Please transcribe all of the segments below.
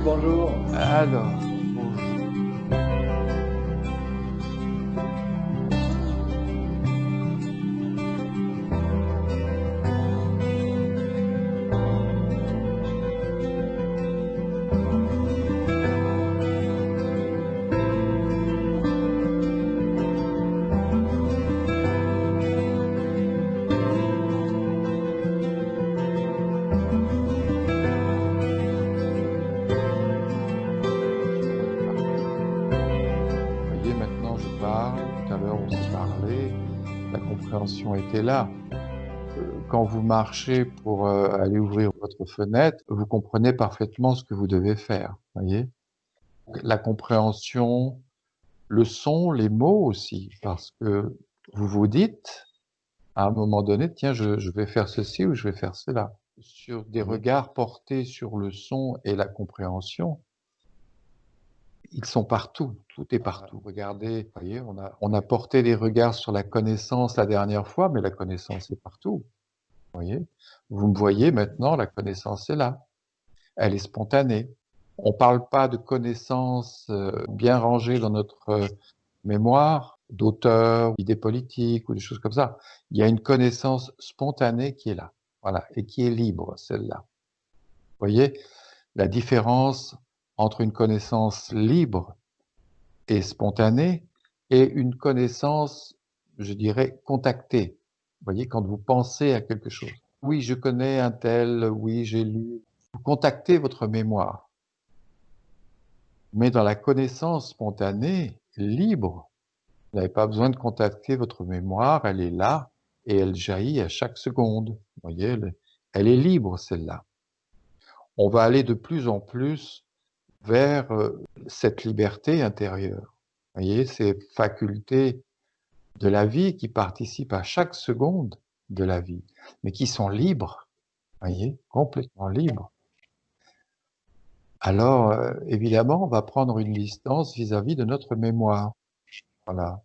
bonjour. Alors, bonjour. Vous voyez, maintenant je parle, tout à l'heure on s'est parlé, la compréhension était là. Quand vous marchez pour aller ouvrir votre fenêtre, vous comprenez parfaitement ce que vous devez faire, voyez. La compréhension, le son, les mots aussi, parce que vous vous dites, à un moment donné, tiens, je vais faire ceci ou je vais faire cela. Sur des regards portés sur le son et la compréhension, ils sont partout, tout est partout. Regardez, vous voyez, on a porté les regards sur la connaissance la dernière fois, mais la connaissance est partout, vous voyez. Vous me voyez maintenant, la connaissance est là, elle est spontanée. On ne parle pas de connaissances bien rangées dans notre mémoire, d'auteurs, d'idées politiques ou des choses comme ça. Il y a une connaissance spontanée qui est là, voilà, et qui est libre, celle-là. Vous voyez la différence entre une connaissance libre et spontanée et une connaissance, je dirais, contactée. Vous voyez, quand vous pensez à quelque chose. Oui, je connais un tel, oui, j'ai lu. Vous contactez votre mémoire. Mais dans la connaissance spontanée, libre, vous n'avez pas besoin de contacter votre mémoire, elle est là et elle jaillit à chaque seconde. Vous voyez, elle est libre, celle-là. On va aller de plus en plus vers cette liberté intérieure. Vous voyez, ces facultés de la vie qui participent à chaque seconde de la vie, mais qui sont libres, vous voyez, complètement libres. Alors, évidemment, on va prendre une distance vis-à-vis de notre mémoire. Voilà.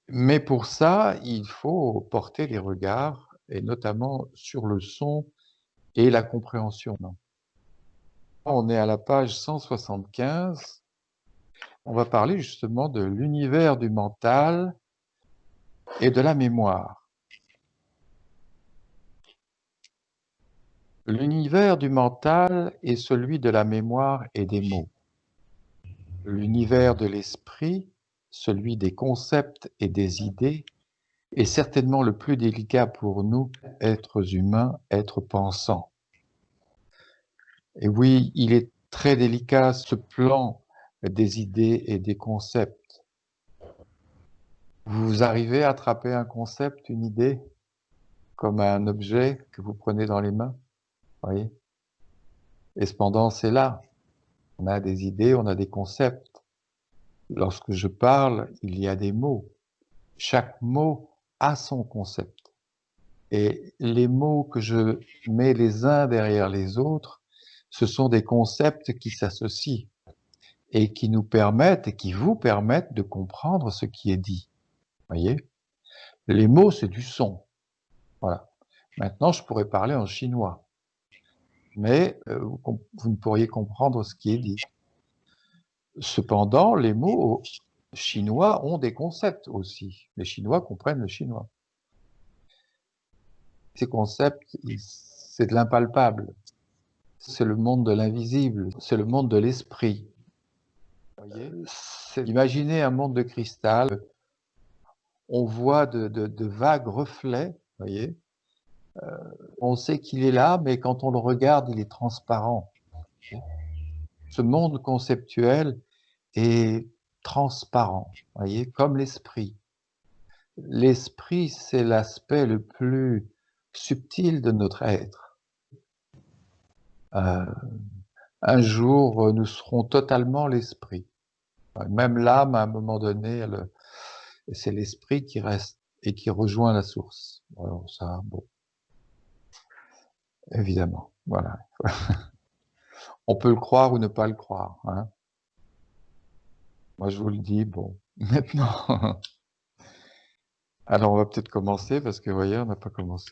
Mais pour ça, il faut porter les regards, et notamment sur le son et la compréhension. On est à la page 175. On va parler justement de l'univers du mental et de la mémoire. L'univers du mental est celui de la mémoire et des mots. L'univers de l'esprit, celui des concepts et des idées, est certainement le plus délicat pour nous, êtres humains, êtres pensants. Et oui, il est très délicat ce plan des idées et des concepts. Vous arrivez à attraper un concept, une idée, comme un objet que vous prenez dans les mains, voyez. Et cependant, c'est là. On a des idées, on a des concepts. Lorsque je parle, il y a des mots. Chaque mot a son concept. Et les mots que je mets les uns derrière les autres, ce sont des concepts qui s'associent et qui nous permettent et qui vous permettent de comprendre ce qui est dit. Voyez, les mots, c'est du son. Voilà. Maintenant, je pourrais parler en chinois, mais vous ne pourriez comprendre ce qui est dit. Cependant, les mots chinois ont des concepts aussi. Les Chinois comprennent le chinois. Ces concepts, c'est de l'impalpable. C'est le monde de l'invisible. C'est le monde de l'esprit. C'est imaginer un monde de cristal. On voit de vagues reflets, voyez. On sait qu'il est là, mais quand on le regarde, il est transparent. Ce monde conceptuel est transparent, voyez, comme l'esprit. L'esprit, c'est l'aspect le plus subtil de notre être. Un jour, nous serons totalement l'esprit. Même l'âme, à un moment donné, c'est l'esprit qui reste et qui rejoint la source. Alors ça, bon, évidemment, voilà. On peut le croire ou ne pas le croire, hein. Moi, je vous le dis, bon, maintenant. Alors, on va peut-être commencer parce que, vous voyez, on n'a pas commencé.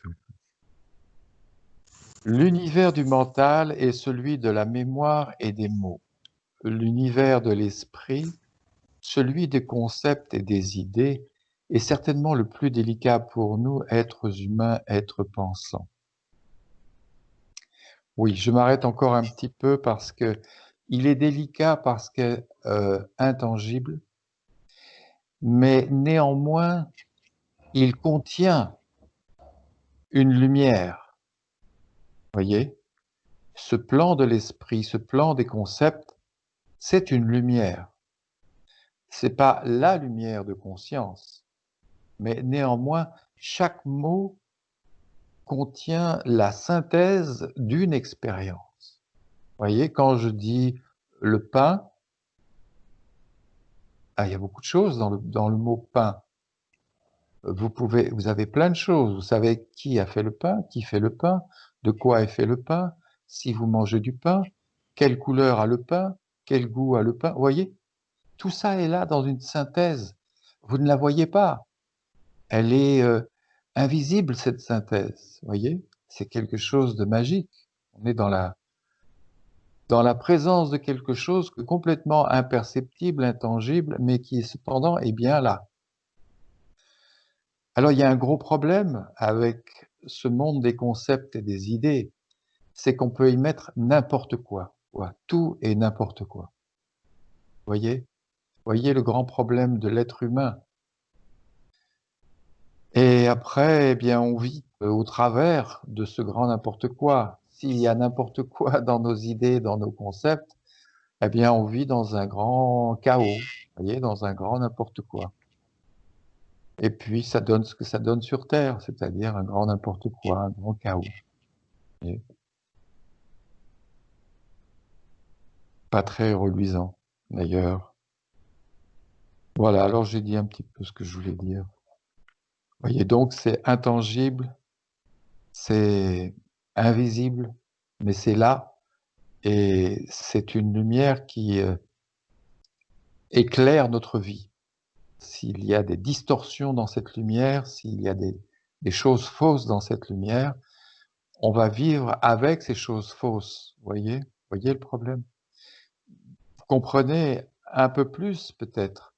L'univers du mental est celui de la mémoire et des mots. L'univers de l'esprit, celui des concepts et des idées, est certainement le plus délicat pour nous, êtres humains, êtres pensants. Oui, je m'arrête encore un petit peu parce que il est délicat parce que intangible, mais néanmoins, il contient une lumière. Voyez, ce plan de l'esprit, ce plan des concepts, c'est une lumière. C'est pas la lumière de conscience, mais néanmoins, chaque mot contient la synthèse d'une expérience. Voyez, quand je dis le pain, il y a beaucoup de choses dans le mot pain. Vous avez plein de choses. Vous savez qui a fait le pain, qui fait le pain, de quoi est fait le pain, si vous mangez du pain, quelle couleur a le pain, quel goût a le pain. Vous voyez, tout ça est là dans une synthèse. Vous ne la voyez pas. Elle est invisible, cette synthèse. Vous voyez, c'est quelque chose de magique. On est dans la présence de quelque chose que complètement imperceptible, intangible, mais qui cependant est bien là. Alors il y a un gros problème avec ce monde des concepts et des idées, c'est qu'on peut y mettre n'importe quoi. Tout et n'importe quoi. Voyez? Voyez le grand problème de l'être humain. Et après, eh bien, on vit au travers de ce grand n'importe quoi. S'il y a n'importe quoi dans nos idées, dans nos concepts, eh bien, on vit dans un grand chaos, voyez, dans un grand n'importe quoi. Et puis, ça donne ce que ça donne sur Terre, c'est-à-dire un grand n'importe quoi, un grand chaos. Voyez. Pas très reluisant, d'ailleurs. Voilà, alors j'ai dit un petit peu ce que je voulais dire. Voyez, donc c'est intangible, c'est invisible, mais c'est là, et c'est une lumière qui éclaire notre vie. S'il y a des distorsions dans cette lumière, s'il y a des choses fausses dans cette lumière, on va vivre avec ces choses fausses. Voyez le problème? Vous comprenez un peu plus peut-être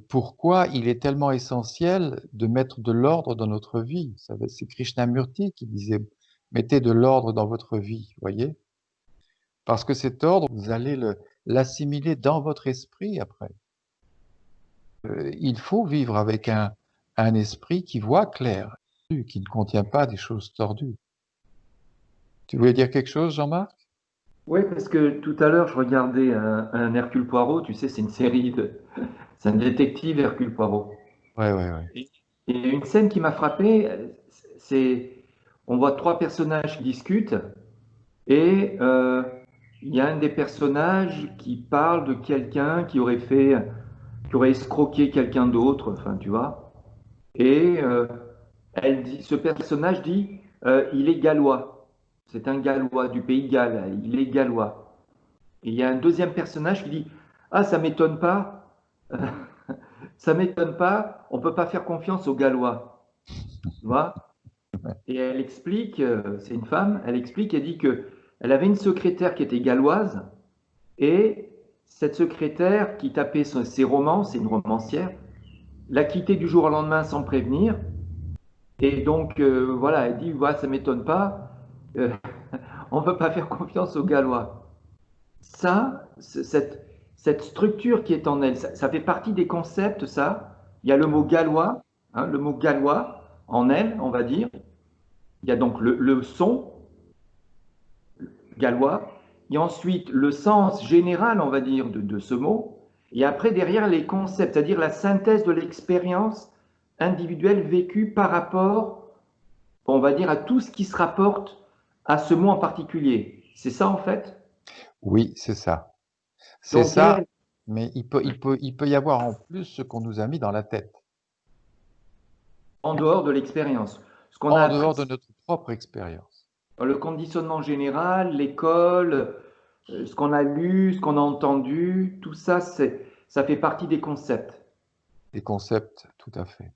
pourquoi il est tellement essentiel de mettre de l'ordre dans notre vie. C'est Krishnamurti qui disait mettez de l'ordre dans votre vie, voyez? Parce que cet ordre, vous allez l'assimiler dans votre esprit après. Il faut vivre avec un esprit qui voit clair, qui ne contient pas des choses tordues. Tu voulais dire quelque chose, Jean-Marc? Oui, parce que tout à l'heure, je regardais un Hercule Poirot, tu sais, c'est une série c'est un détective Hercule Poirot. Ouais, ouais, ouais. Et une scène qui m'a frappé, c'est, on voit trois personnages qui discutent et il y a un des personnages qui parle de quelqu'un qui aurait escroqué quelqu'un d'autre, enfin, tu vois. Et ce personnage dit, il est gallois. C'est un gallois du pays de Galles, il est gallois. Et il y a un deuxième personnage qui dit, ah, ça m'étonne pas, ça m'étonne pas, on peut pas faire confiance aux Gallois. Tu vois. Et elle explique, c'est une femme, elle explique, elle dit que elle avait une secrétaire qui était galloise et cette secrétaire qui tapait ses romans, c'est une romancière, l'a quittée du jour au lendemain sans prévenir. Et donc, voilà, elle dit, voilà, ça m'étonne pas, euh, on ne peut pas faire confiance aux Gallois. Ça, cette structure qui est en elle, ça fait partie des concepts, ça. Il y a le mot gallois, hein, le mot gallois en elle, on va dire. Il y a donc le son gallois, et ensuite le sens général, on va dire, de ce mot, et après derrière les concepts, c'est-à-dire la synthèse de l'expérience individuelle vécue par rapport, on va dire, à tout ce qui se rapporte à ce mot en particulier. C'est ça en fait. Oui, c'est ça. C'est Donc ça, elle, mais il peut y avoir en plus ce qu'on nous a mis dans la tête, en dehors de l'expérience, ce qu'on a en appris, dehors de notre propre expérience. le conditionnement général, l'école, ce qu'on a lu, ce qu'on a entendu, tout ça, ça fait partie des concepts. Des concepts, tout à fait.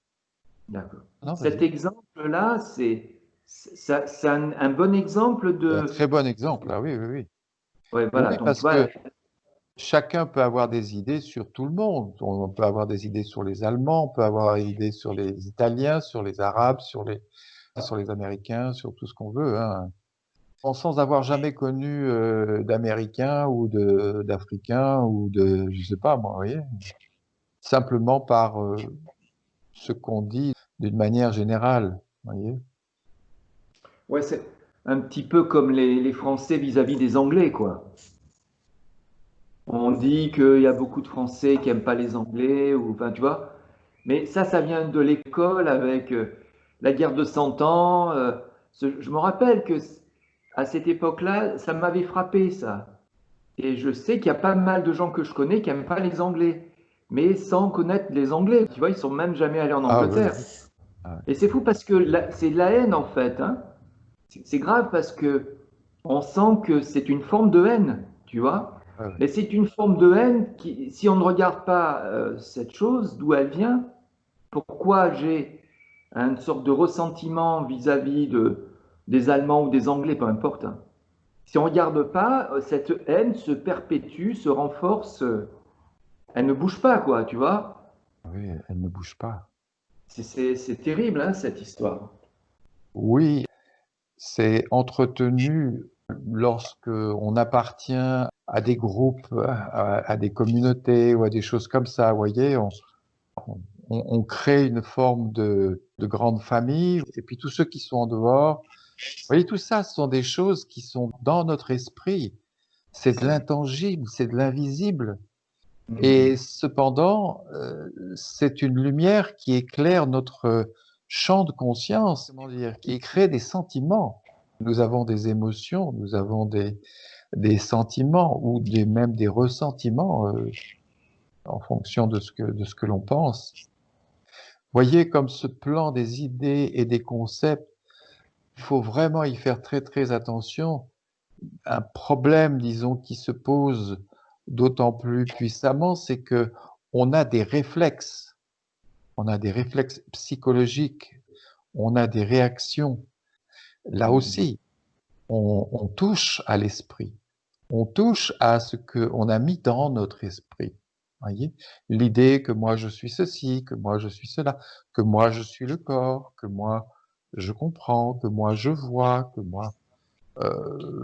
D'accord. Non, Cet vas-y. exemple-là, c'est un bon exemple C'est un de... très bon exemple. Ah oui, oui, oui. Ouais, voilà, Oui, donc tu parce vois, que chacun peut avoir des idées sur tout le monde. On peut avoir des idées sur les Allemands, on peut avoir des idées sur les Italiens, sur les Arabes, sur les Américains, sur tout ce qu'on veut, hein. Sans avoir jamais connu d'Américains ou d'Africains ou de, je sais pas moi, vous voyez. Simplement par ce qu'on dit d'une manière générale, vous voyez. ouais, c'est un petit peu comme les Français vis-à-vis des Anglais, quoi. On dit qu'il y a beaucoup de Français qui n'aiment pas les Anglais, ou, enfin, tu vois. Mais ça vient de l'école avec la guerre de 100 ans. Je me rappelle que à cette époque-là, ça m'avait frappé, ça. Et je sais qu'il y a pas mal de gens que je connais qui n'aiment pas les Anglais, mais sans connaître les Anglais. Tu vois, ils sont même jamais allés en Ah oui, Angleterre. oui. Ah, Et c'est fou parce que c'est de la haine, en fait, hein. C'est grave parce que on sent que c'est une forme de haine, tu vois. ouais, ouais. Mais c'est une forme de haine qui, si on ne regarde pas cette chose, d'où elle vient, pourquoi j'ai une sorte de ressentiment vis-à-vis des Allemands ou des Anglais, peu importe, hein. Si on ne regarde pas, cette haine se perpétue, se renforce, elle ne bouge pas, quoi, tu vois. Oui, elle ne bouge pas. C'est terrible, hein, cette histoire. Oui, c'est entretenu lorsque on appartient à des groupes, à des communautés ou à des choses comme ça. Vous voyez, on crée une forme de grande famille. Et puis tous ceux qui sont en dehors, vous voyez, tout ça, ce sont des choses qui sont dans notre esprit. C'est de l'intangible, c'est de l'invisible. Et Mhm. cependant, c'est une lumière qui éclaire notre champ de conscience, comment dire, qui crée des sentiments. Nous avons des émotions, nous avons des sentiments ou même des ressentiments en fonction de ce que l'on pense. Voyez comme ce plan des idées et des concepts, il faut vraiment y faire très très attention. Un problème, disons, qui se pose d'autant plus puissamment, c'est que on a des réflexes psychologiques, on a des réactions. Là Mhm. aussi, on touche à l'esprit, on touche à ce qu'on a mis dans notre esprit. Voyez, l'idée que moi je suis ceci, que moi je suis cela, que moi je suis le corps, que moi je comprends, que moi je vois, que moi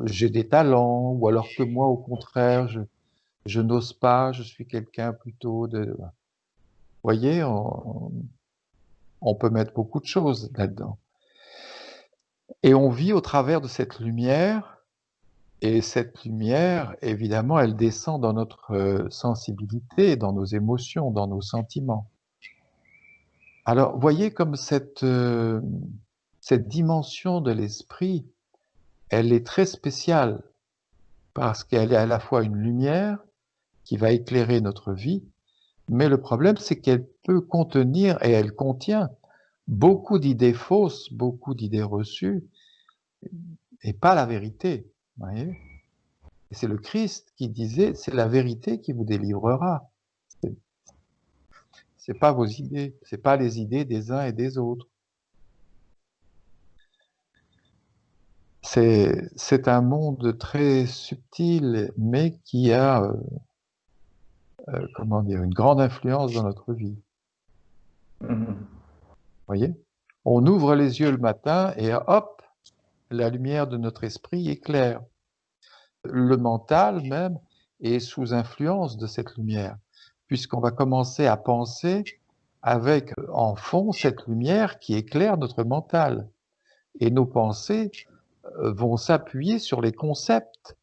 j'ai des talents, ou alors que moi au contraire je n'ose pas, je suis quelqu'un plutôt de... Vous voyez, on peut mettre beaucoup de choses là-dedans. Et on vit au travers de cette lumière, et cette lumière, évidemment, elle descend dans notre sensibilité, dans nos émotions, dans nos sentiments. Alors, voyez comme cette dimension de l'esprit, elle est très spéciale, parce qu'elle est à la fois une lumière qui va éclairer notre vie, mais le problème, c'est qu'elle peut contenir, et elle contient, beaucoup d'idées fausses, beaucoup d'idées reçues, et pas la vérité. Vous voyez? Et c'est le Christ qui disait, c'est la vérité qui vous délivrera. C'est c'est pas vos idées, c'est pas les idées des uns et des autres. C'est un monde très subtil, mais qui a, comment dire, une grande influence dans notre vie. Mhm. Voyez? On ouvre les yeux le matin et hop, la lumière de notre esprit éclaire. Le mental même est sous influence de cette lumière, puisqu'on va commencer à penser avec en fond cette lumière qui éclaire notre mental. Et nos pensées vont s'appuyer sur les concepts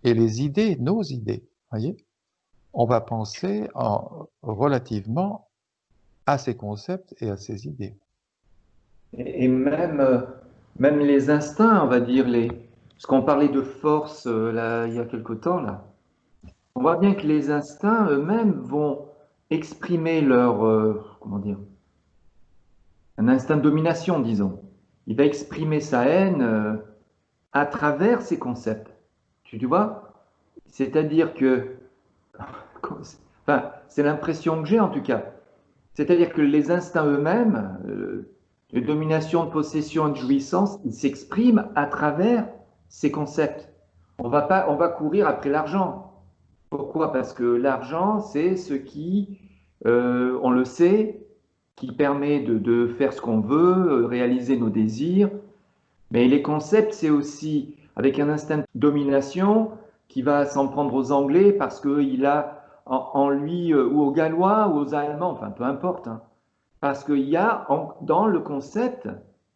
et les idées, nos idées. Voyez, on va penser relativement à ces concepts et à ces idées. Et même, même les instincts, on va dire, parce qu'on parlait de force là, il y a quelque temps, là. On voit bien que les instincts eux-mêmes vont exprimer leur, comment dire, un instinct de domination, disons. Il va exprimer sa haine à travers ces concepts. Tu vois? C'est-à-dire que, enfin, c'est l'impression que j'ai en tout cas. C'est-à-dire que les instincts eux-mêmes, de domination, de possession et de jouissance, il s'exprime à travers ces concepts. On va courir après l'argent. Pourquoi? Parce que l'argent, c'est ce qui, on le sait, qui permet de faire ce qu'on veut, réaliser nos désirs. Mais les concepts, c'est aussi avec un instinct de domination qui va s'en prendre aux Anglais parce qu'il a en lui, ou aux Gallois, ou aux Allemands, enfin peu importe, hein, parce qu'il y a dans le concept,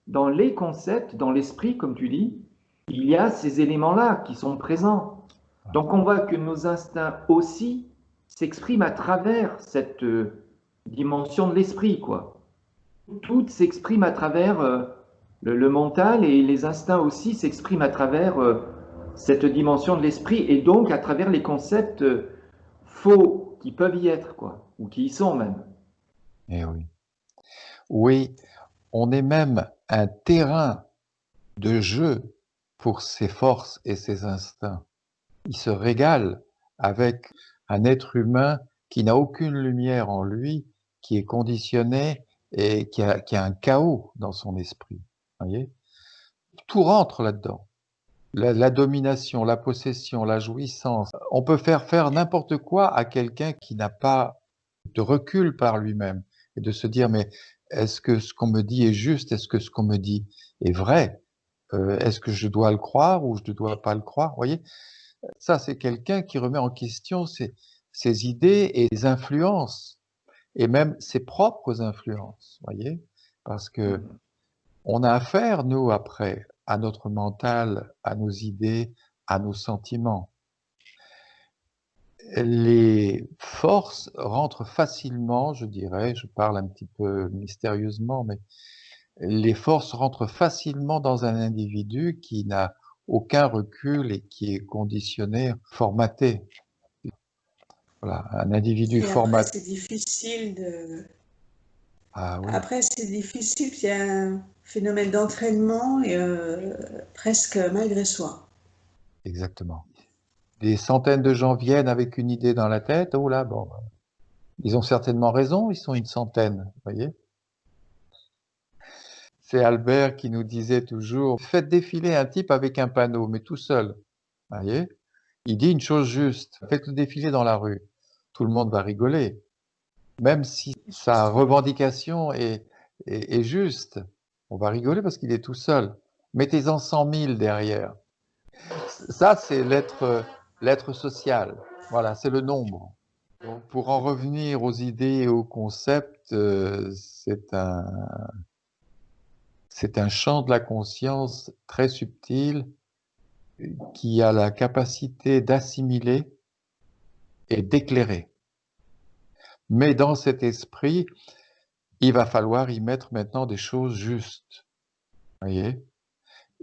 dans les concepts, dans l'esprit, comme tu dis, il y a ces éléments-là qui sont présents. Donc on voit que nos instincts aussi s'expriment à travers cette dimension de l'esprit, quoi. Tout s'exprime à travers le mental, et les instincts aussi s'expriment à travers cette dimension de l'esprit, et donc à travers les concepts faux qui peuvent y être, quoi, ou qui y sont même. Eh oui. Oui, on est même un terrain de jeu pour ses forces et ses instincts. Il se régale avec un être humain qui n'a aucune lumière en lui, qui est conditionné et qui a un chaos dans son esprit. Voyez, tout rentre là-dedans. La domination, la possession, la jouissance. On peut faire n'importe quoi à quelqu'un qui n'a pas de recul par lui-même et de se dire, mais est-ce que ce qu'on me dit est juste? Est-ce que ce qu'on me dit est vrai? Est-ce que je dois le croire ou je ne dois pas le croire? Vous voyez, ça, c'est quelqu'un qui remet en question ses idées et ses influences, et même ses propres influences, voyez, parce que on a affaire, nous, après, à notre mental, à nos idées, à nos sentiments. Les forces rentrent facilement, je dirais, je parle un petit peu mystérieusement, mais les forces rentrent facilement dans un individu qui n'a aucun recul et qui est conditionné, formaté. Voilà, un individu Et après, formaté. c'est difficile de... Ah oui, Après, c'est difficile, il y a un phénomène d'entraînement et presque malgré soi. exactement. Des centaines de gens viennent avec une idée dans la tête. Oh là, bon, ils ont certainement raison, ils sont une centaine, vous voyez. C'est Albert qui nous disait toujours, faites défiler un type avec un panneau, mais tout seul, vous voyez. Il dit une chose juste, faites-le défiler dans la rue. Tout le monde va rigoler, même si sa revendication est juste. On va rigoler parce qu'il est tout seul. Mettez-en 100 000 derrière. Ça, c'est l'être social. Voilà, c'est le nombre. Donc, pour en revenir aux idées et aux concepts, c'est un champ de la conscience très subtil qui a la capacité d'assimiler et d'éclairer. Mais dans cet esprit, il va falloir y mettre maintenant des choses justes. Voyez?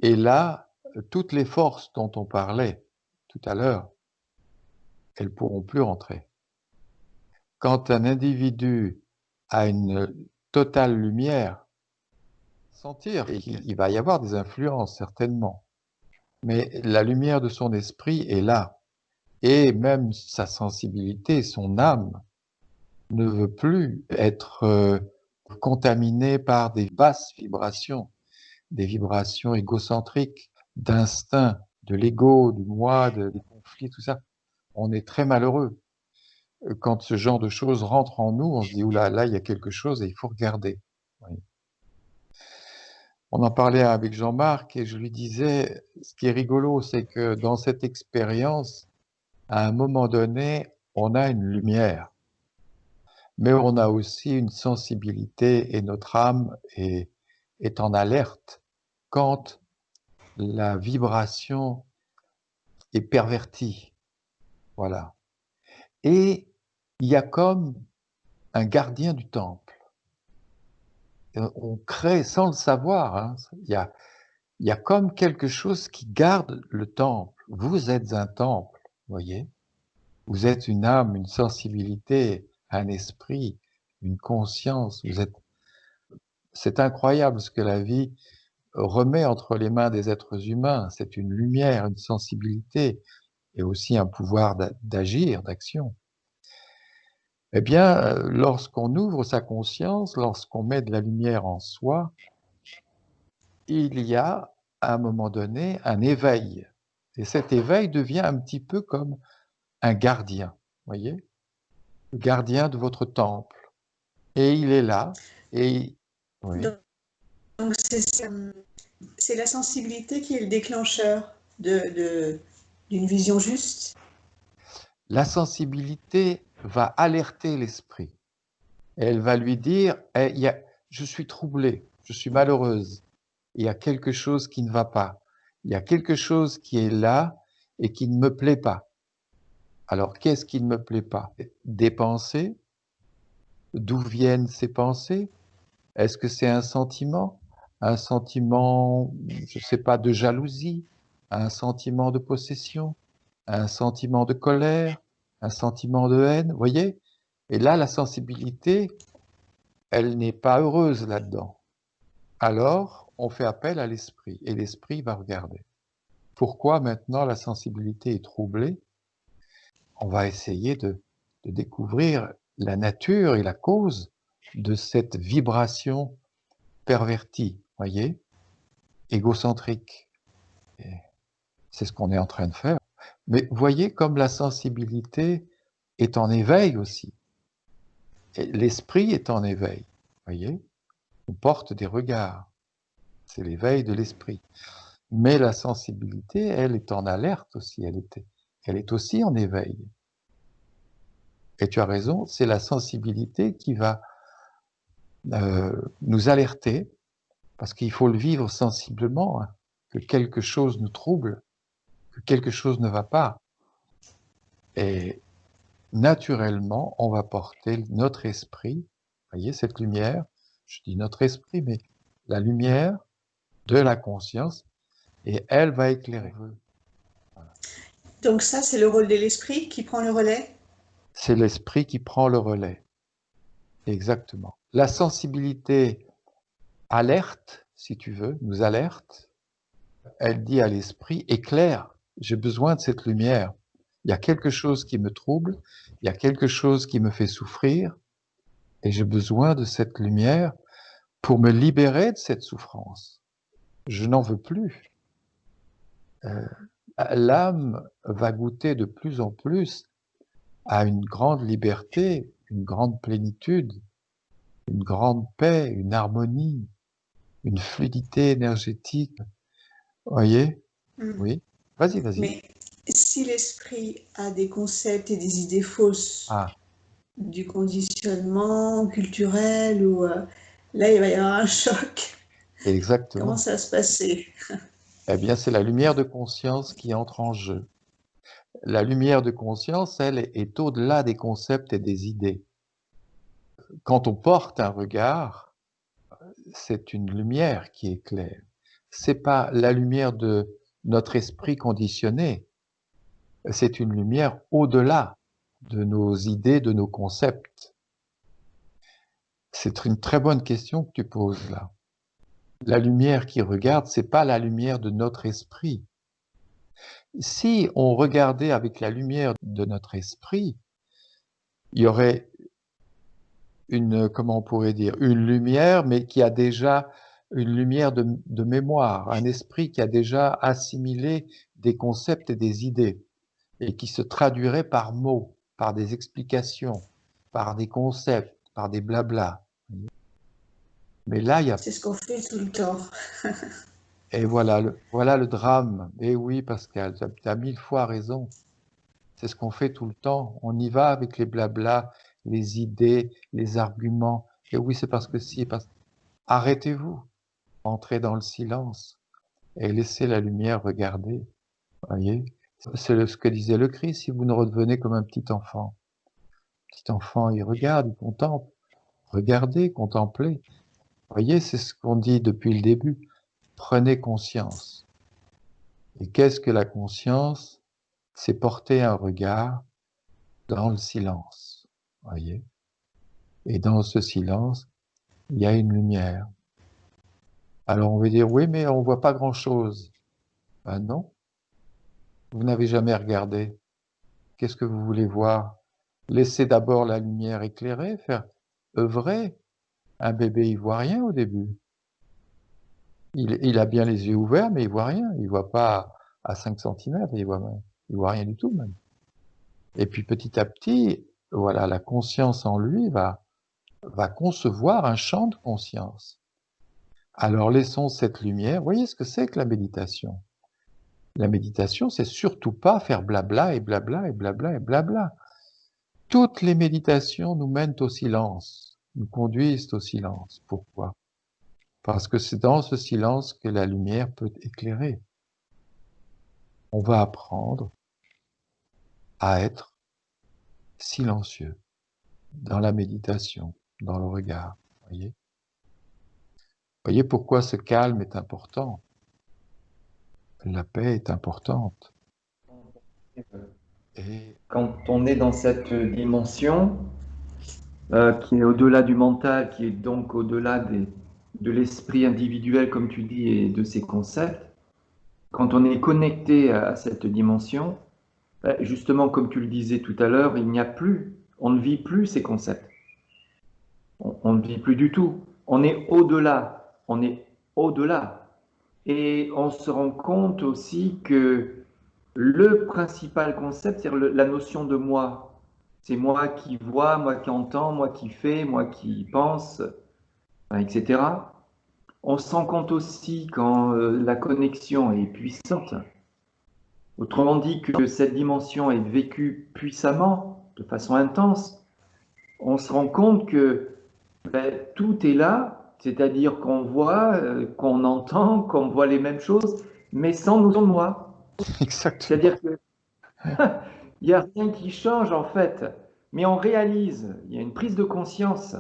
Et là, toutes les forces dont on parlait tout à l'heure, elles pourront plus rentrer. Quand un individu a une totale lumière, sentir qu'il va y avoir des influences, certainement, mais la lumière de son esprit est là, et même sa sensibilité, son âme, ne veut plus être contaminée par des basses vibrations, des vibrations égocentriques, d'instinct, de l'ego, du moi, des conflits, tout ça. On est très malheureux. Quand ce genre de choses rentre en nous, on se dit, oula, là, il y a quelque chose et il faut regarder. Oui. On en parlait avec Jean-Marc et je lui disais, ce qui est rigolo, c'est que dans cette expérience, à un moment donné, on a une lumière, mais on a aussi une sensibilité et notre âme est en alerte quand la vibration est pervertie. Voilà. Et il y a comme un gardien du temple. On crée sans le savoir, hein, il y a comme quelque chose qui garde le temple. Vous êtes un temple, voyez. Vous êtes une âme, une sensibilité, un esprit, une conscience. C'est incroyable ce que la vie remet entre les mains des êtres humains. C'est une lumière, une sensibilité et aussi un pouvoir d'agir, d'action. Eh bien, lorsqu'on ouvre sa conscience, lorsqu'on met de la lumière en soi, il y a à un moment donné un éveil. Et cet éveil devient un petit peu comme un gardien, voyez, le gardien de votre temple. Et il est là, et oui, Donc c'est la sensibilité qui est le déclencheur d'une vision juste. la sensibilité va alerter l'esprit. Et elle va lui dire, je suis troublée, je suis malheureuse, il y a quelque chose qui ne va pas, il y a quelque chose qui est là et qui ne me plaît pas. Alors, qu'est-ce qui ne me plaît pas? Des pensées. D'où viennent ces pensées? Est-ce que c'est un sentiment? Un sentiment, je ne sais pas, de jalousie? Un sentiment de possession? Un sentiment de colère? Un sentiment de haine? Vous voyez? Et là, la sensibilité, elle n'est pas heureuse là-dedans. Alors, on fait appel à l'esprit et l'esprit va regarder. Pourquoi maintenant la sensibilité est troublée? On va essayer de découvrir la nature et la cause de cette vibration pervertie, voyez, égocentrique. C'est ce qu'on est en train de faire. Mais voyez comme la sensibilité est en éveil aussi. L'esprit est en éveil, voyez. On porte des regards. C'est l'éveil de l'esprit. Mais la sensibilité, elle est en alerte aussi. Elle est aussi en éveil. Et tu as raison, c'est la sensibilité qui va nous alerter, parce qu'il faut le vivre sensiblement, hein, que quelque chose nous trouble, que quelque chose ne va pas. Et naturellement, on va porter notre esprit, voyez, cette lumière, je dis notre esprit, mais la lumière de la conscience, et elle va éclairer. Donc ça, c'est le rôle de l'esprit qui prend le relais. C'est l'esprit qui prend le relais. Exactement. La sensibilité alerte, si tu veux, nous alerte. Elle dit à l'esprit, éclaire, j'ai besoin de cette lumière. Il y a quelque chose qui me trouble, il y a quelque chose qui me fait souffrir, et j'ai besoin de cette lumière pour me libérer de cette souffrance. Je n'en veux plus. L'âme va goûter de plus en plus à une grande liberté, une grande plénitude, une grande paix, une harmonie, une fluidité énergétique. Voyez? Oui. Vas-y, vas-y. Mais si l'esprit a des concepts et des idées fausses Ah, du conditionnement culturel, ou là, il va y avoir un choc. Comment exactement. ça va se passer? Eh bien, c'est la lumière de conscience qui entre en jeu. La lumière de conscience, elle, est au-delà des concepts et des idées. Quand on porte un regard, c'est une lumière qui éclaire. C'est pas la lumière de notre esprit conditionné. C'est une lumière au-delà de nos idées, de nos concepts. C'est une très bonne question que tu poses là. La lumière qui regarde, c'est pas la lumière de notre esprit. Si on regardait avec la lumière de notre esprit, il y aurait une, comment on pourrait dire, une lumière, mais qui a déjà une lumière de mémoire, un esprit qui a déjà assimilé des concepts et des idées, et qui se traduirait par mots, par des explications, par des concepts, par des blablas. Mais là, il y a... C'est ce qu'on fait tout le temps. Et voilà le drame. Et oui, Pascal, tu as 1000 fois raison. C'est ce qu'on fait tout le temps. On y va avec les blablas, les idées, les arguments. Et oui, c'est parce que si, parce... Arrêtez-vous, entrez dans le silence et laissez la lumière regarder. Voyez, c'est ce que disait le Christ, si vous ne redevenez comme un petit enfant. Petit enfant, il regarde, il contemple. Regardez, contemplez. Voyez, c'est ce qu'on dit depuis le début. Prenez conscience. Et qu'est-ce que la conscience? C'est porter un regard dans le silence. Voyez? Et dans ce silence, il y a une lumière. Alors on va dire, oui, mais on voit pas grand-chose. Ben non, vous n'avez jamais regardé. Qu'est-ce que vous voulez voir? Laissez d'abord la lumière éclairer, faire œuvrer. Un bébé, il voit rien au début. Il a bien les yeux ouverts, mais il voit rien. Il voit pas à 5 centimètres, il voit rien du tout même. Et puis petit à petit, voilà, la conscience en lui va concevoir un champ de conscience. Alors laissons cette lumière. Voyez ce que c'est que la méditation. La méditation, c'est surtout pas faire blabla et blabla et blabla et blabla. Toutes les méditations nous mènent au silence, nous conduisent au silence. Pourquoi? Parce que c'est dans ce silence que la lumière peut éclairer. On va apprendre à être silencieux dans la méditation, dans le regard. Voyez pourquoi ce calme est important. La paix est importante. Et Quand on est dans cette dimension qui est au-delà du mental, qui est donc au-delà de l'esprit individuel, comme tu dis, et de ses concepts, quand on est connecté à cette dimension, justement, comme tu le disais tout à l'heure, il n'y a plus, on ne vit plus ces concepts. On ne vit plus du tout. On est au-delà. On est au-delà. Et on se rend compte aussi que le principal concept, c'est la notion de moi. C'est moi qui vois, moi qui entends, moi qui fais, moi qui pense, etc. On se rend compte aussi quand la connexion est puissante. Autrement dit, que cette dimension est vécue puissamment, de façon intense. On se rend compte que tout est là, c'est-à-dire qu'on voit, qu'on entend, qu'on voit les mêmes choses, mais sans notion de moi. exactement. C'est-à-dire qu'il n'y a rien qui change en fait, mais on réalise, il y a une prise de conscience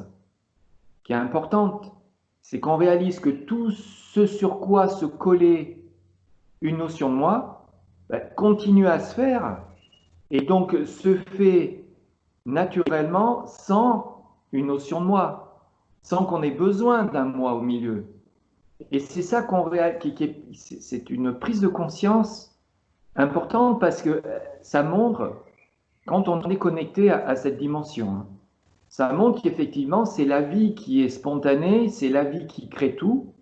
qui est importante, c'est qu'on réalise que tout ce sur quoi se collait une notion de moi continue à se faire et donc se fait naturellement sans une notion de moi, sans qu'on ait besoin d'un moi au milieu. Et c'est ça qu'on réalise, c'est une prise de conscience importante parce que ça montre, quand on est connecté à cette dimension, ça montre qu'effectivement c'est la vie qui est spontanée, c'est la vie qui crée tout,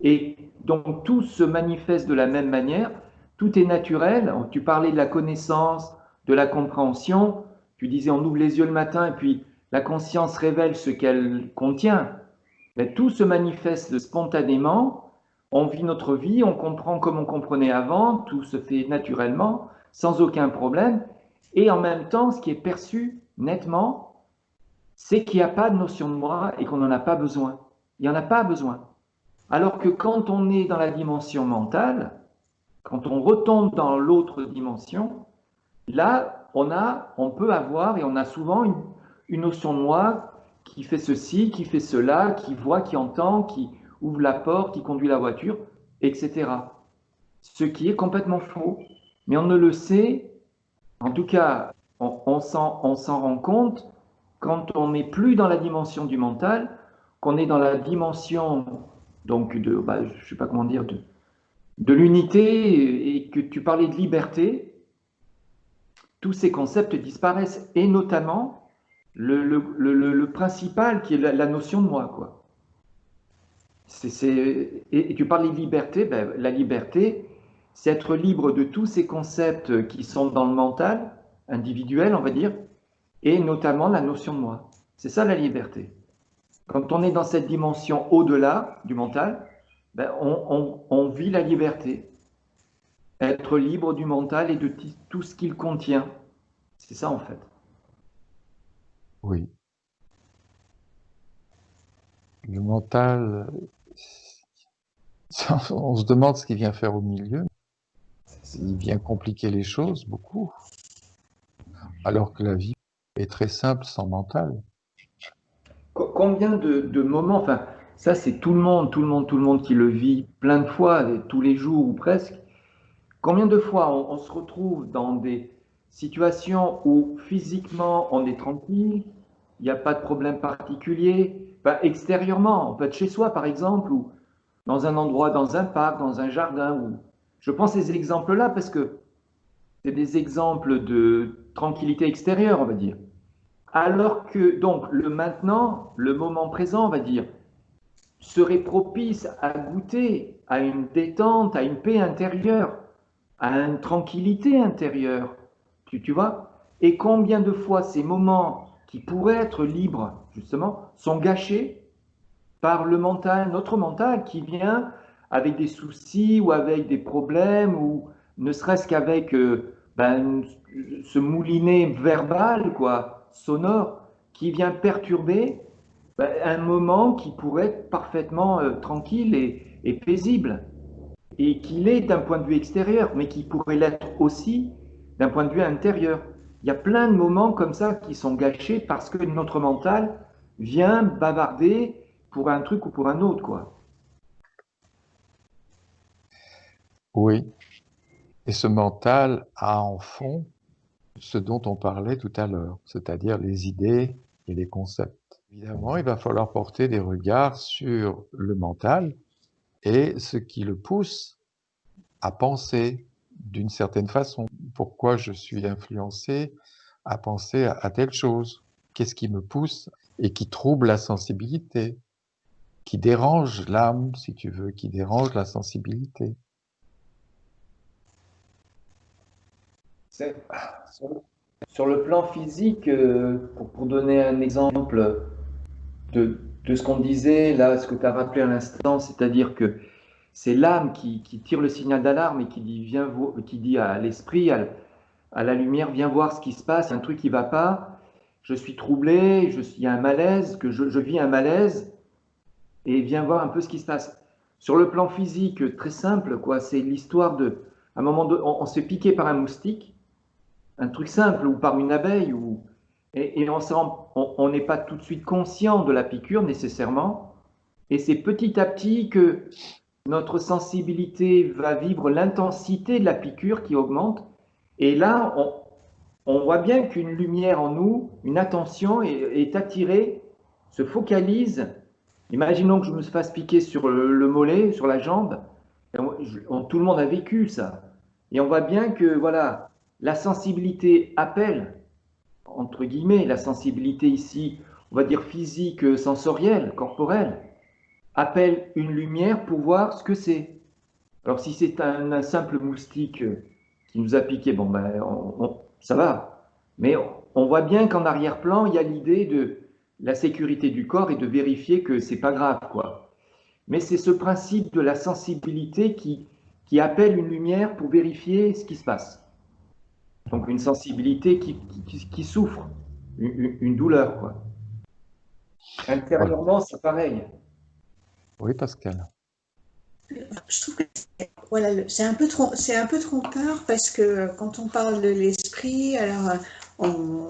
et donc tout se manifeste de la même manière, tout est naturel. Tu parlais de la connaissance, de la compréhension, tu disais on ouvre les yeux le matin et puis la conscience révèle ce qu'elle contient. Mais tout se manifeste spontanément, on vit notre vie, on comprend comme on comprenait avant, tout se fait naturellement, sans aucun problème, et en même temps, ce qui est perçu nettement, c'est qu'il n'y a pas de notion de moi et qu'on n'en a pas besoin. Il n'y en a pas besoin. Alors que quand on est dans la dimension mentale, quand on retombe dans l'autre dimension, là, on peut avoir, et on a souvent une notion de moi qui fait ceci, qui fait cela, qui voit, qui entend, qui ouvre la porte, qui conduit la voiture, etc. Ce qui est complètement faux. Mais on ne le sait, en tout cas, on s'en rend compte quand on n'est plus dans la dimension du mental, qu'on est dans la dimension donc je ne sais pas comment dire, de l'unité, et que tu parlais de liberté, tous ces concepts disparaissent, et notamment le principal qui est la notion de moi, quoi. Et tu parlais de liberté, la liberté, c'est être libre de tous ces concepts qui sont dans le mental, individuel, on va dire, et notamment la notion de moi. C'est ça la liberté. Quand on est dans cette dimension au-delà du mental, on vit la liberté. Être libre du mental et de tout ce qu'il contient. C'est ça en fait. Oui. Le mental, on se demande ce qu'il vient faire au milieu. Il vient compliquer les choses beaucoup. Alors que la vie est très simple sans mental. Combien de moments, enfin, ça c'est tout le monde qui le vit plein de fois, tous les jours ou presque. Combien de fois on se retrouve dans des situations où physiquement on est tranquille, il n'y a pas de problème particulier, extérieurement, on peut être chez soi par exemple, ou dans un endroit, dans un parc, dans un jardin. Je prends ces exemples-là parce que c'est des exemples de tranquillité extérieure, on va dire. Alors que, donc, le maintenant, le moment présent, on va dire, serait propice à goûter à une détente, à une paix intérieure, à une tranquillité intérieure. Tu vois? Et combien de fois ces moments qui pourraient être libres, justement, sont gâchés par le mental, notre mental qui vient avec des soucis ou avec des problèmes ou ne serait-ce qu'avec ce moulinet verbal, quoi, sonore, qui vient perturber un moment qui pourrait être parfaitement tranquille et paisible, et qu'il est d'un point de vue extérieur, mais qui pourrait l'être aussi d'un point de vue intérieur. Il y a plein de moments comme ça qui sont gâchés parce que notre mental vient bavarder pour un truc ou pour un autre, quoi. Oui. Et ce mental a en fond ce dont on parlait tout à l'heure, c'est-à-dire les idées et les concepts. Évidemment, il va falloir porter des regards sur le mental et ce qui le pousse à penser d'une certaine façon. Pourquoi je suis influencé à penser à telle chose? Qu'est-ce qui me pousse et qui trouble la sensibilité, qui dérange l'âme, si tu veux, qui dérange la sensibilité? Sur le plan physique, pour donner un exemple de ce qu'on disait, là, ce que tu as rappelé à l'instant, c'est-à-dire que c'est l'âme qui tire le signal d'alarme et qui dit à l'esprit, à la lumière, viens voir ce qui se passe, il y a un truc qui ne va pas, je suis troublé, il y a un malaise, je vis un malaise, et viens voir un peu ce qui se passe. Sur le plan physique, très simple, quoi, c'est l'histoire à un moment on se fait piquer par un moustique, un truc simple, ou par une abeille, et on n'est pas tout de suite conscient de la piqûre nécessairement, et c'est petit à petit que notre sensibilité va vivre l'intensité de la piqûre qui augmente, et là, on voit bien qu'une lumière en nous, une attention est attirée, se focalise. Imaginons que je me fasse piquer sur le mollet, sur la jambe. Tout le monde a vécu ça. Et on voit bien que voilà, la sensibilité appelle, entre guillemets, la sensibilité ici, on va dire physique, sensorielle, corporelle, appelle une lumière pour voir ce que c'est. Alors si c'est un simple moustique qui nous a piqué, bon ben ça va. Mais on voit bien qu'en arrière-plan, il y a l'idée de la sécurité du corps et de vérifier que c'est pas grave, quoi. Mais c'est ce principe de la sensibilité qui appelle une lumière pour vérifier ce qui se passe. Donc une sensibilité qui souffre, une douleur, quoi. Voilà. Intérieurement, c'est pareil. Oui, Pascal. Je trouve que voilà, c'est un peu trompeur parce que quand on parle de l'esprit, alors on,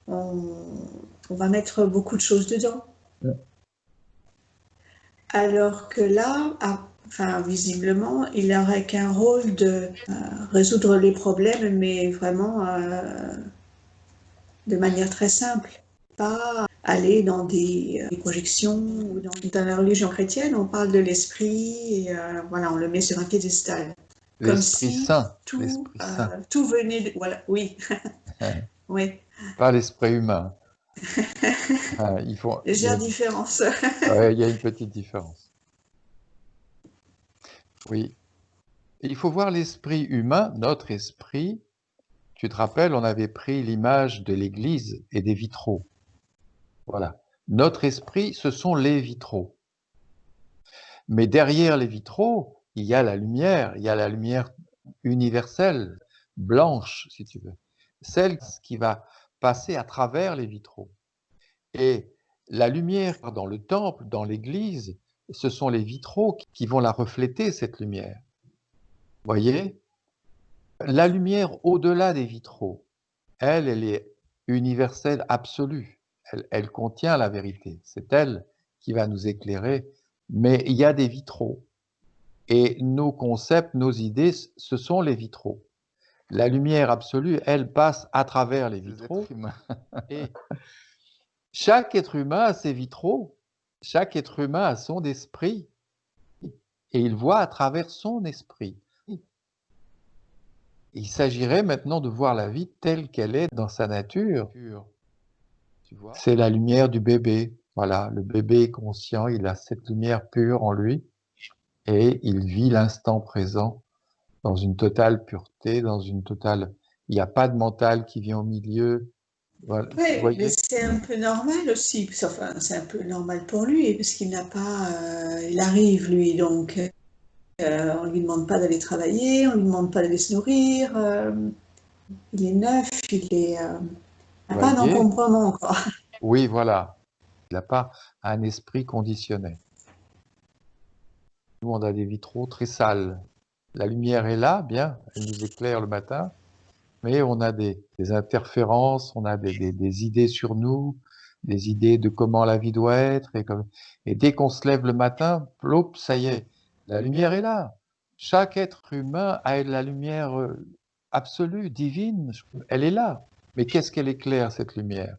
on va mettre beaucoup de choses dedans. Alors que là, enfin, visiblement, il n'aurait qu'un rôle de résoudre les problèmes, mais vraiment de manière très simple. Pas aller dans des projections ou dans la religion chrétienne, on parle de l'esprit et voilà, on le met sur un piédestal. Comme L'Esprit si Saint. tout, L'Esprit Saint. tout venait de... Voilà, oui. Oui. Pas l'esprit humain. Légère différence. Il y a une petite différence. Oui. Il faut voir l'esprit humain, notre esprit. Tu te rappelles, on avait pris l'image de l'église et des vitraux. Voilà. Notre esprit, ce sont les vitraux. Mais derrière les vitraux, il y a la lumière universelle, blanche, si tu veux. Celle qui va passer à travers les vitraux. Et la lumière dans le temple, dans l'église, ce sont les vitraux qui vont la refléter, cette lumière. Voyez? La lumière au-delà des vitraux, elle est universelle, absolue. Elle contient la vérité. C'est elle qui va nous éclairer. Mais il y a des vitraux. Et nos concepts, nos idées, ce sont les vitraux. La lumière absolue, elle passe à travers les vitraux. Et chaque être humain a ses vitraux. Chaque être humain a son esprit. Et il voit à travers son esprit. Il s'agirait maintenant de voir la vie telle qu'elle est dans sa nature. C'est la lumière du bébé. Voilà, le bébé est conscient, il a cette lumière pure en lui et il vit l'instant présent dans une totale pureté, dans une totale... Il n'y a pas de mental qui vient au milieu. Voilà, vous Oui, mais voyez? c'est un peu normal aussi. Enfin, c'est un peu normal pour lui parce qu'il n'a pas. Il arrive lui, donc on lui demande pas d'aller travailler, on lui demande pas d'aller se nourrir. Il est neuf, il n'a pas Voyez? d'encombrement encore. Oui, voilà. Il n'a pas un esprit conditionné. Nous, on a des vitraux très sales. La lumière est là, bien, elle nous éclaire le matin, mais on a des interférences, on a des idées sur nous, des idées de comment la vie doit être. Et dès qu'on se lève le matin, plop, ça y est, la lumière est là. Chaque être humain a la lumière absolue, divine, elle est là. Mais qu'est-ce qu'elle éclaire, cette lumière?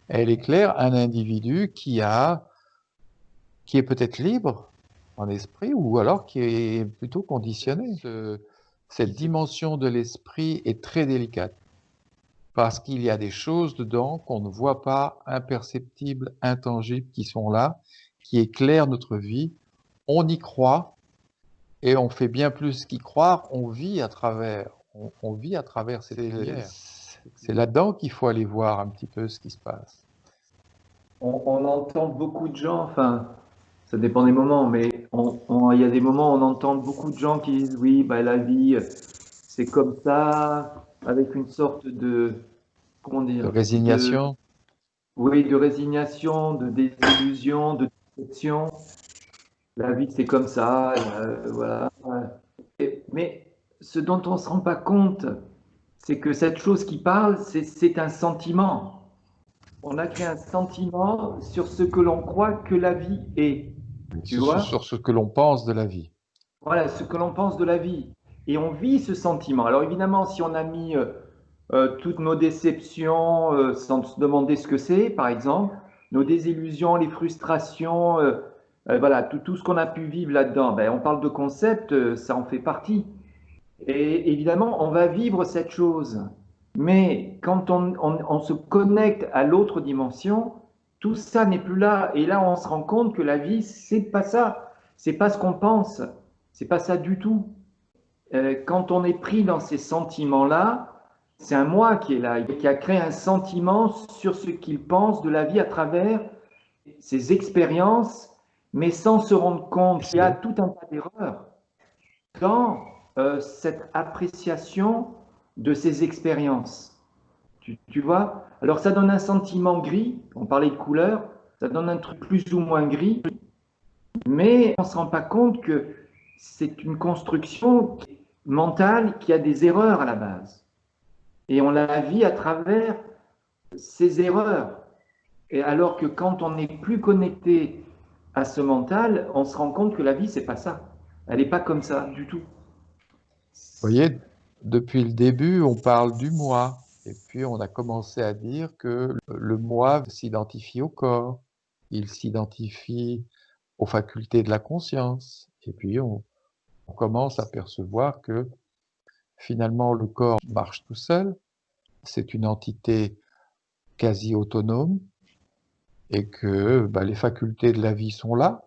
Elle éclaire un individu qui est peut-être libre en esprit ou alors qui est plutôt conditionné. Cette dimension de l'esprit est très délicate parce qu'il y a des choses dedans qu'on ne voit pas, imperceptibles, intangibles, qui sont là, qui éclairent notre vie. On y croit et on fait bien plus qu'y croire, on vit à travers. On vit à travers cette lumière. C'est là-dedans qu'il faut aller voir un petit peu ce qui se passe. On entend beaucoup de gens, enfin, ça dépend des moments, mais il y a des moments où on entend beaucoup de gens qui disent oui, bah, la vie, c'est comme ça, avec une sorte de, comment De dire, résignation. oui, de résignation, de désillusion, de déception. La vie, c'est comme ça, voilà. Mais ce dont on ne se rend pas compte, c'est que cette chose qui parle, c'est un sentiment. On a créé un sentiment sur ce que l'on croit que la vie est. Tu vois? Sur ce que l'on pense de la vie. Voilà, ce que l'on pense de la vie. Et on vit ce sentiment. Alors évidemment, si on a mis toutes nos déceptions sans se demander ce que c'est, par exemple, nos désillusions, les frustrations, voilà, tout ce qu'on a pu vivre là-dedans, ben, on parle de concept, ça en fait partie. Et évidemment, on va vivre cette chose. Mais quand on se connecte à l'autre dimension, tout ça n'est plus là. Et là, on se rend compte que la vie, c'est pas ça. C'est pas ce qu'on pense. C'est pas ça du tout. Quand on est pris dans ces sentiments-là, c'est un moi qui est là, qui a créé un sentiment sur ce qu'il pense de la vie à travers ses expériences, mais sans se rendre compte qu'il y a tout un tas d'erreurs dans cette appréciation de ces expériences. Tu vois? Alors ça donne un sentiment gris, on parlait de couleur, ça donne un truc plus ou moins gris, mais on ne se rend pas compte que c'est une construction mentale qui a des erreurs à la base. Et on la vit à travers ces erreurs. Et alors que quand on n'est plus connecté à ce mental, on se rend compte que la vie, c'est pas ça. Elle n'est pas comme ça du tout. Vous voyez, depuis le début, on parle du moi. Et puis, on a commencé à dire que le moi s'identifie au corps, il s'identifie aux facultés de la conscience. Et puis, on commence à percevoir que finalement, le corps marche tout seul. C'est une entité quasi autonome et que bah, les facultés de la vie sont là.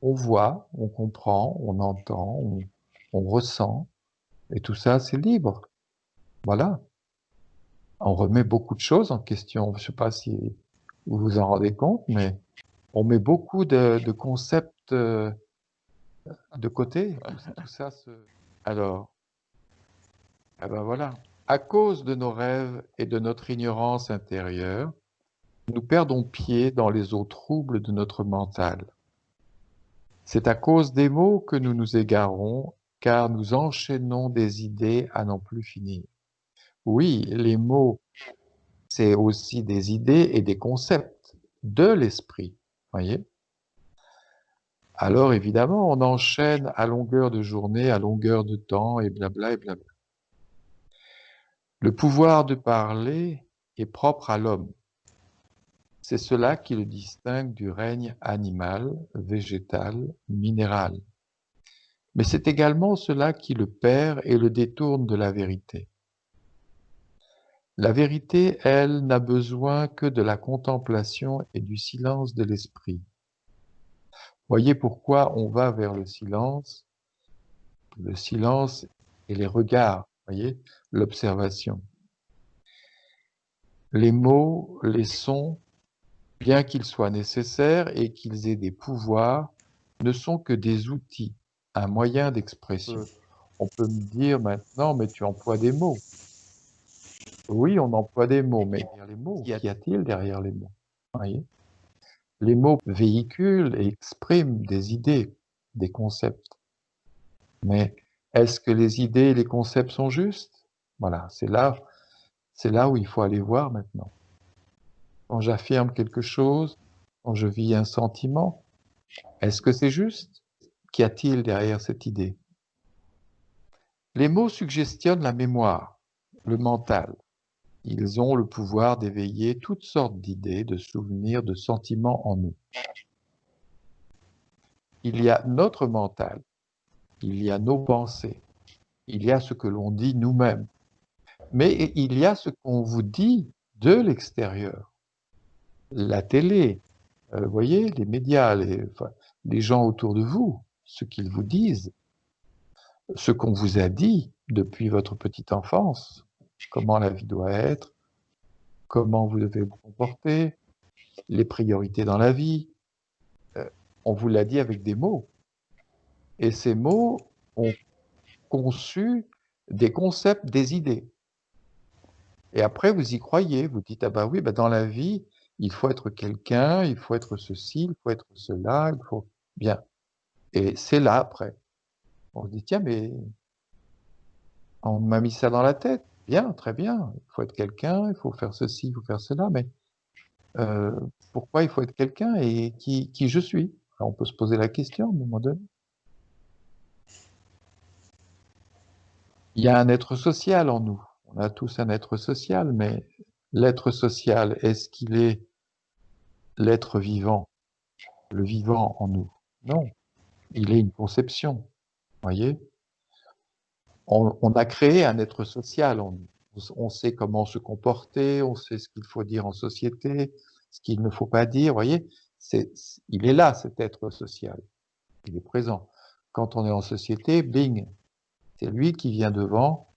On voit, on comprend, on entend, on ressent. Et tout ça, c'est libre. Voilà. On remet beaucoup de choses en question. Je ne sais pas si vous vous en rendez compte, mais on met beaucoup de concepts de côté. Tout ça Alors, eh ben voilà. À cause de nos rêves et de notre ignorance intérieure, nous perdons pied dans les eaux troubles de notre mental. C'est à cause des mots que nous nous égarons, car nous enchaînons des idées à n'en plus finir. Oui, les mots, c'est aussi des idées et des concepts de l'esprit, voyez? Alors évidemment, on enchaîne à longueur de journée, à longueur de temps, et blabla, et blabla. Le pouvoir de parler est propre à l'homme. C'est cela qui le distingue du règne animal, végétal, minéral. Mais c'est également cela qui le perd et le détourne de la vérité. La vérité, elle, n'a besoin que de la contemplation et du silence de l'esprit. Voyez pourquoi on va vers le silence et les regards, voyez, l'observation. Les mots, les sons, bien qu'ils soient nécessaires et qu'ils aient des pouvoirs, ne sont que des outils, un moyen d'expression. On peut me dire maintenant, mais tu emploies des mots. Oui, on emploie des mots, mais derrière les mots, qu'y a-t-il derrière les mots? Voyez, les mots véhiculent et expriment des idées, des concepts. Mais est-ce que les idées et les concepts sont justes? Voilà, c'est là où il faut aller voir maintenant. Quand j'affirme quelque chose, quand je vis un sentiment, est-ce que c'est juste? Qu'y a-t-il derrière cette idée? Les mots suggestionnent la mémoire, le mental. Ils ont le pouvoir d'éveiller toutes sortes d'idées, de souvenirs, de sentiments en nous. Il y a notre mental, il y a nos pensées, il y a ce que l'on dit nous-mêmes, mais il y a ce qu'on vous dit de l'extérieur. La télé, vous voyez, les médias, les gens autour de vous, ce qu'ils vous disent, ce qu'on vous a dit depuis votre petite enfance, comment la vie doit être, comment vous devez vous comporter, les priorités dans la vie. On vous l'a dit avec des mots. Et ces mots ont conçu des concepts, des idées. Et après, vous y croyez. Vous dites, ah bah oui, bah dans la vie, il faut être quelqu'un, il faut être ceci, il faut être cela, il faut... Bien. Et c'est là, après. On se dit, tiens, mais on m'a mis ça dans la tête. Bien, très bien. Il faut être quelqu'un, il faut faire ceci, il faut faire cela, mais pourquoi il faut être quelqu'un et qui je suis? Alors, on peut se poser la question à un moment donné. Il y a un être social en nous. On a tous un être social, mais l'être social, est-ce qu'il est l'être vivant, le vivant en nous? Non, il est une conception, voyez? On a créé un être social en nous. On sait comment se comporter, on sait ce qu'il faut dire en société, ce qu'il ne faut pas dire, voyez? Il est là, cet être social. Il est présent. Quand on est en société, bing, c'est lui qui vient devant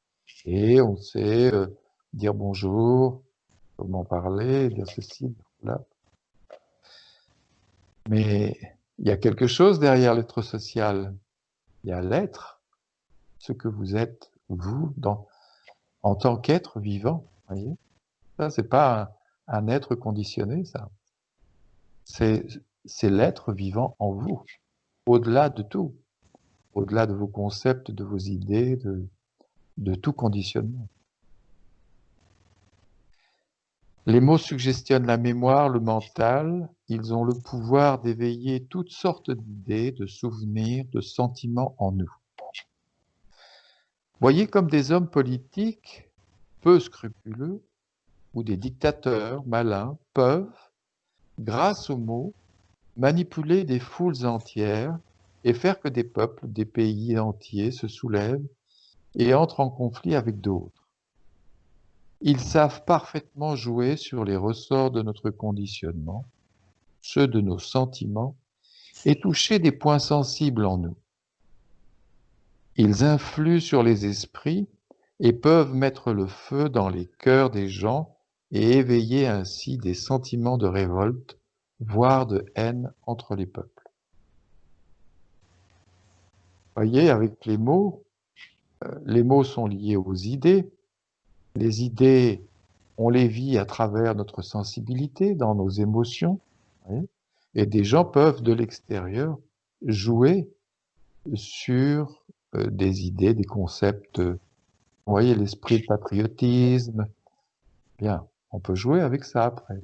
et on sait dire bonjour, comment parler, dire ceci, dire cela. Mais il y a quelque chose derrière l'être social. Il y a l'être, ce que vous êtes, vous, en tant qu'être vivant. Voyez, ça, c'est pas un être conditionné, ça. C'est l'être vivant en vous, au-delà de tout, au-delà de vos concepts, de vos idées, de tout conditionnement. Les mots suggestionnent la mémoire, le mental. Ils ont le pouvoir d'éveiller toutes sortes d'idées, de souvenirs, de sentiments en nous. Voyez comme des hommes politiques peu scrupuleux ou des dictateurs malins peuvent, grâce aux mots, manipuler des foules entières et faire que des peuples, des pays entiers se soulèvent et entrent en conflit avec d'autres. Ils savent parfaitement jouer sur les ressorts de notre conditionnement, ceux de nos sentiments, et toucher des points sensibles en nous. Ils influent sur les esprits et peuvent mettre le feu dans les cœurs des gens et éveiller ainsi des sentiments de révolte, voire de haine entre les peuples. Voyez, avec les mots sont liés aux idées. Les idées, on les vit à travers notre sensibilité, dans nos émotions. Voyez, et des gens peuvent, de l'extérieur, jouer sur des idées, des concepts. Vous voyez, l'esprit de patriotisme. Bien, on peut jouer avec ça après.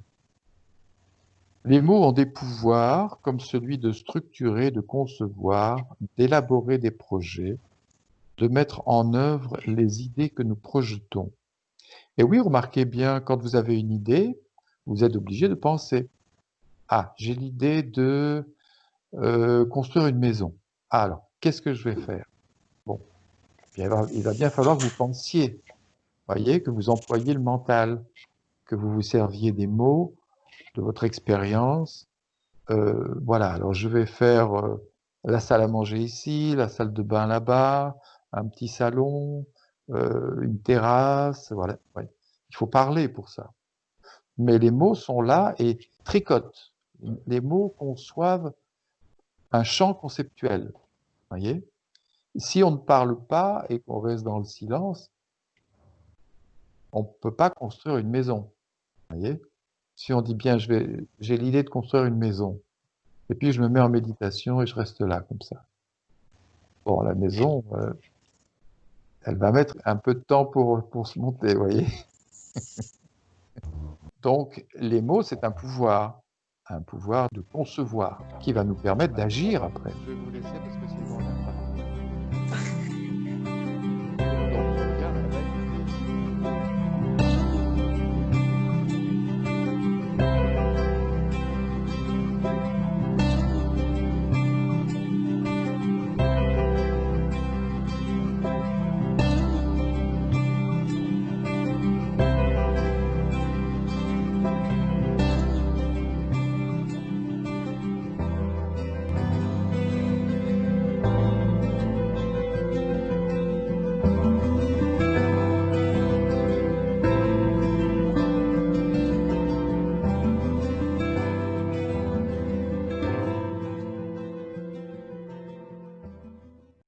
Les mots ont des pouvoirs comme celui de structurer, de concevoir, d'élaborer des projets, de mettre en œuvre les idées que nous projetons. Et oui, remarquez bien, quand vous avez une idée, vous êtes obligé de penser. Ah, j'ai l'idée de construire une maison. Ah, alors, qu'est-ce que je vais faire? Bon, il va bien falloir que vous pensiez Voyez, que vous employiez le mental, que vous vous serviez des mots, de votre expérience. Voilà, alors je vais faire la salle à manger ici, la salle de bain là-bas, un petit salon, une terrasse, voilà. Ouais. Il faut parler pour ça. Mais les mots sont là et tricotent. Les mots conçoivent un champ conceptuel. Voyez? Si on ne parle pas et qu'on reste dans le silence, on ne peut pas construire une maison. Voyez? Si on dit bien, j'ai l'idée de construire une maison, et puis je me mets en méditation et je reste là comme ça. Bon, la maison, elle va mettre un peu de temps pour se monter, vous voyez. Donc, les mots, c'est un pouvoir de concevoir, qui va nous permettre d'agir après. Je vais vous laisser parce que